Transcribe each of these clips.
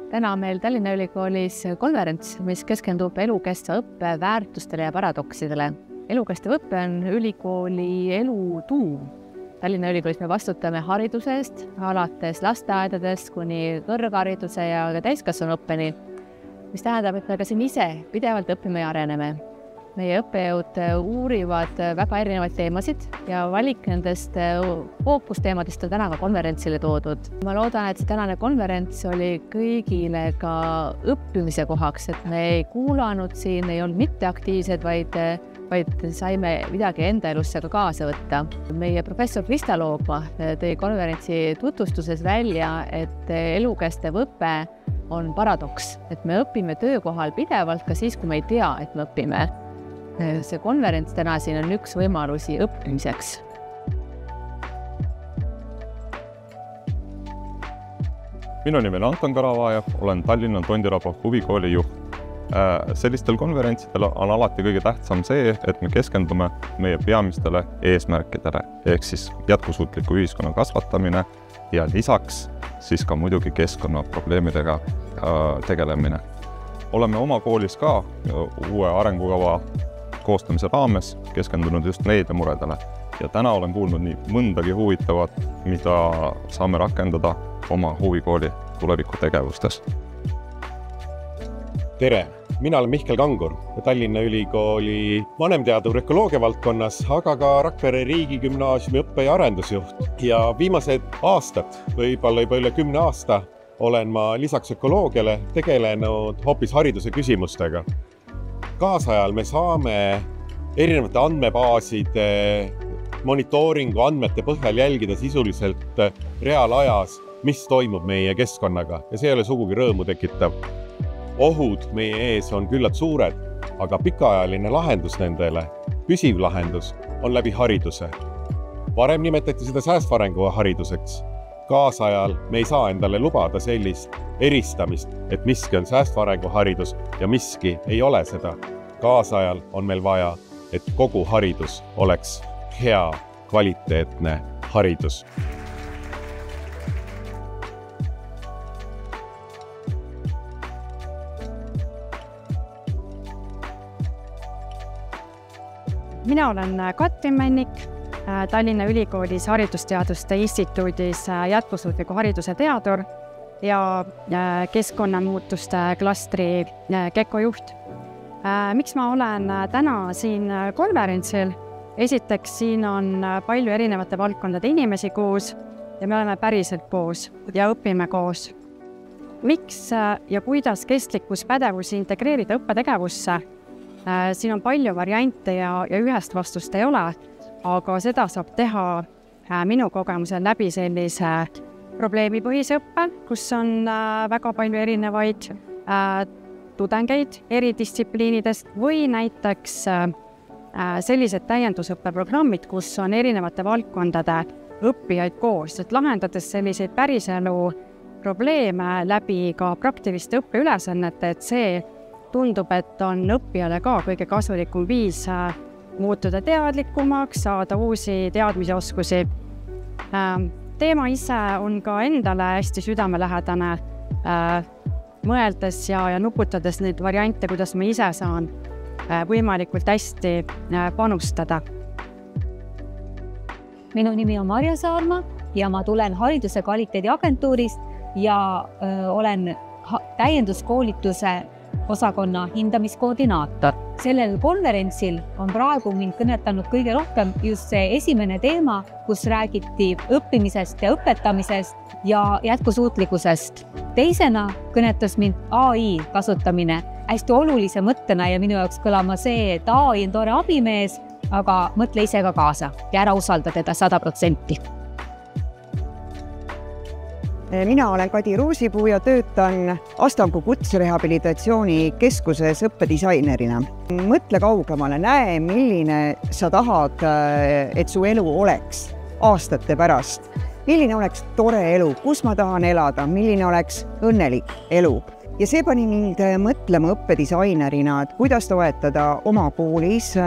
Täna on meil Tallinna Ülikoolis konverents, mis keskendub elukestva õppe väärtustele ja paradoksidele. Elukestev õpe on ülikooli elu tuum. Tallinna Ülikoolis me vastutame hariduse eest, alates lasteaedadest kuni kõrghariduse ja täiskasvanuõppeni, mis tähendab, et me ka siin ise pidevalt õpime ja areneme. Meie õppejõud uurivad väga erinevaid teemasid ja valik nendest fookusteemadest on täna ka konverentsile toodud. Ma loodan, et see tänane konverents oli kõigile ka õppimise kohaks, et me ei kuulanud siin, ei olnud mitteaktiivsed, vaid saime midagi enda elusse ka kaasa võtta. Meie professor Krista Loogma tõi konverentsi tutvustuses välja, et elukestev õpe on paradoks, et me õpime töökohal pidevalt ka siis, kui me ei tea, et me õpime. See konverents täna siin on üks võimalusi õppimiseks. Minu nimi on Anton Karavaev, olen Tallinna Tondiraba huvikooli juht. Sellistel konverentsidel on alati kõige tähtsam see, et me keskendume meie peamistele eesmärkidele, ehk siis jätkusuutliku ühiskonna kasvatamine ja lisaks siis ka muidugi keskkonnaprobleemidega tegelemine. Oleme oma koolis ka uue arengukava koostamise raames keskendunud just neile muredele ja täna olen kuulnud nii mõndagi huvitavat, mida saame rakendada oma huvikooli tulevikutegevustes. Tere! Mina olen Mihkel Kangur, Tallinna Ülikooli vanemteadur ökoloogia valdkonnas, aga ka Rakvere Riigigümnaasiumi õppe- ja arendusjuht. Ja viimased aastad, võib-olla juba üle 10 aasta, olen ma lisaks ökoloogiale tegelenud hoopis hariduse küsimustega. Kaasajal me saame erinevate andmebaaside monitooringu andmete põhjal jälgida sisuliselt reaalajas, mis toimub meie keskkonnaga ja see ei ole sugugi rõõmu tekitav. Ohud meie ees on küllalt suured, aga pikaajaline lahendus nendele, püsiv lahendus, on läbi hariduse. Varem nimetati seda säästva arengu hariduseks. Kaasajal me ei saa endale lubada sellist eristamist, et miski on säästva arengu haridus ja miski ei ole seda. Kaasajal on meil vaja, et kogu haridus oleks hea, kvaliteetne haridus. Mina olen Katrin Männik, Tallinna Ülikoolis Haridusteaduste Instituudis jätkusuutliku hariduse teadur ja keskkonnamuutuste klastri KEKO juht. Miks ma olen täna siin konverentsil? Esiteks, siin on palju erinevate valdkondade inimesi koos ja me oleme päriselt koos ja õpime koos. Miks ja kuidas kestlikkuspädevusi integreerida õppetegevusse? Siin on palju variante ja ühest vastust ei ole, aga seda saab teha minu kogemusel läbi sellise probleemipõhise õppe, kus on väga palju erinevaid tudengeid eri distsipliinidest või näiteks sellised täiendusõppeprogrammid, kus on erinevate valdkondade õppijaid koos, et lahendades selliseid päriselu probleeme läbi ka praktiliste õppeülesannete, et see tundub, et on õppijale ka kõige kasulikum viis muutuda teadlikumaks, saada uusi teadmisi, oskusi. Teema ise on ka endale hästi südamelähedane, mõeldes ja nuputades neid variante, kuidas ma ise saan võimalikult hästi panustada. Minu nimi on Marja Saarma ja ma tulen Hariduse Kvaliteedi Agentuurist ja olen täienduskoolituse osakonna hindamiskoordinaator. Sellel konverentsil on praegu mind kõnetanud kõige rohkem just see esimene teema, kus räägiti õppimisest ja õpetamisest ja jätkusuutlikkusest. Teisena kõnetas mind AI kasutamine hästi olulise mõttena ja minu jaoks kõlama see, et AI on tore abimees, aga mõtle ise ka kaasa ja ära usalda teda 100%. Mina olen Kadi Ruusipuu ja töötan Astangu Kutserehabilitatsiooni keskuses õppedisainerina. Mõtle kaugemale, näe, milline sa tahad, et su elu oleks aastate pärast. Milline oleks tore elu, kus ma tahan elada, milline oleks õnnelik elu. Ja see pani mind mõtlema õppedisainerina, et kuidas toetada oma koolis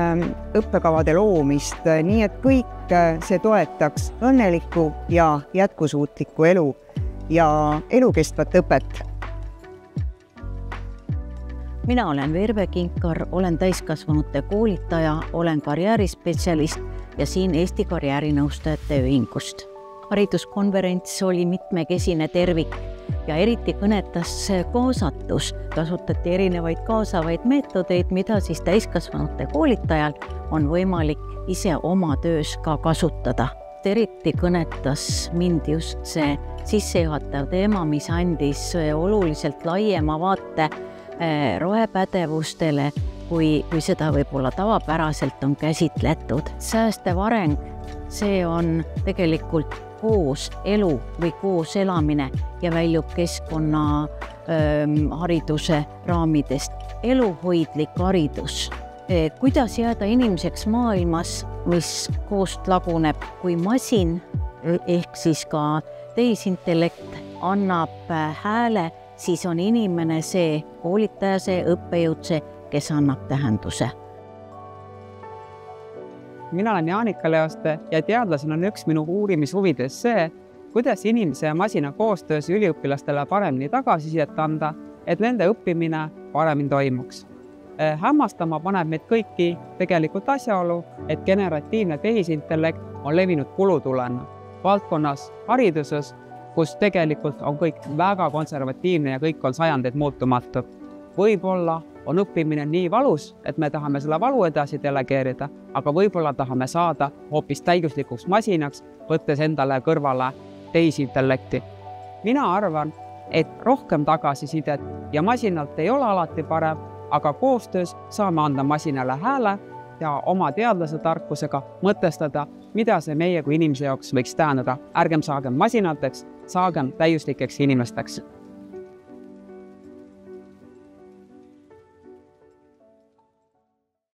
õppekavade loomist, nii et kõik see toetaks õnnelikku ja jätkusuutlikku elu ja elukestvat õpet. mina olen Verve Kinkar, olen täiskasvanute koolitaja, olen karjäärispetsialist ja siin Eesti Karjäärinõustajate Ühingust. Hariduskonverents oli mitmekesine tervik ja eriti kõnetas kaasatus. Kasutati erinevaid kaasavaid meetodeid, mida siis täiskasvanute koolitajal on võimalik ise oma töös ka kasutada. Eriti kõnetas mind just see sissejuhatav teema, mis andis oluliselt laiema vaate rohepädevustele, kui seda võib-olla tavapäraselt on käsitletud. Säästev areng, see on tegelikult koos elu või koos elamine ja väljub keskkonna hariduse raamidest. Eluhoidlik haridus. Kuidas jääda inimeseks maailmas, mis koost laguneb, kui masin ehk siis ka tehisintellekt annab hääle, siis on inimene see koolitaja, see õppejõud, see, kes annab tähenduse. Mina olen Jaanika Leoste ja teadlasena on üks minu uurimishuvides see, kuidas inimese ja masina koostöös üliõpilastele paremini tagasisidet anda, et nende õppimine paremini toimuks. Hämmastama paneb meid kõiki tegelikult asjaolu, et generatiivne tehisintellekt on levinud kulutulena valdkonnas hariduses, kus tegelikult on kõik väga konservatiivne ja kõik on sajandeid muutumatu. Võib-olla on õppimine nii valus, et me tahame selle valu edasi delegeerida, aga võib-olla tahame saada hoopis täiuslikuks masinaks, võttes endale kõrvale tehisintellekti. Mina arvan, et rohkem tagasisidet ja masinalt ei ole alati parem, aga koostöös saame anda masinale hääle ja oma teadlase tarkusega mõtestada, mida see meie kui inimese jaoks võiks tähendada. Ärgem saagem masinateks, saagem täiuslikeks inimesteks.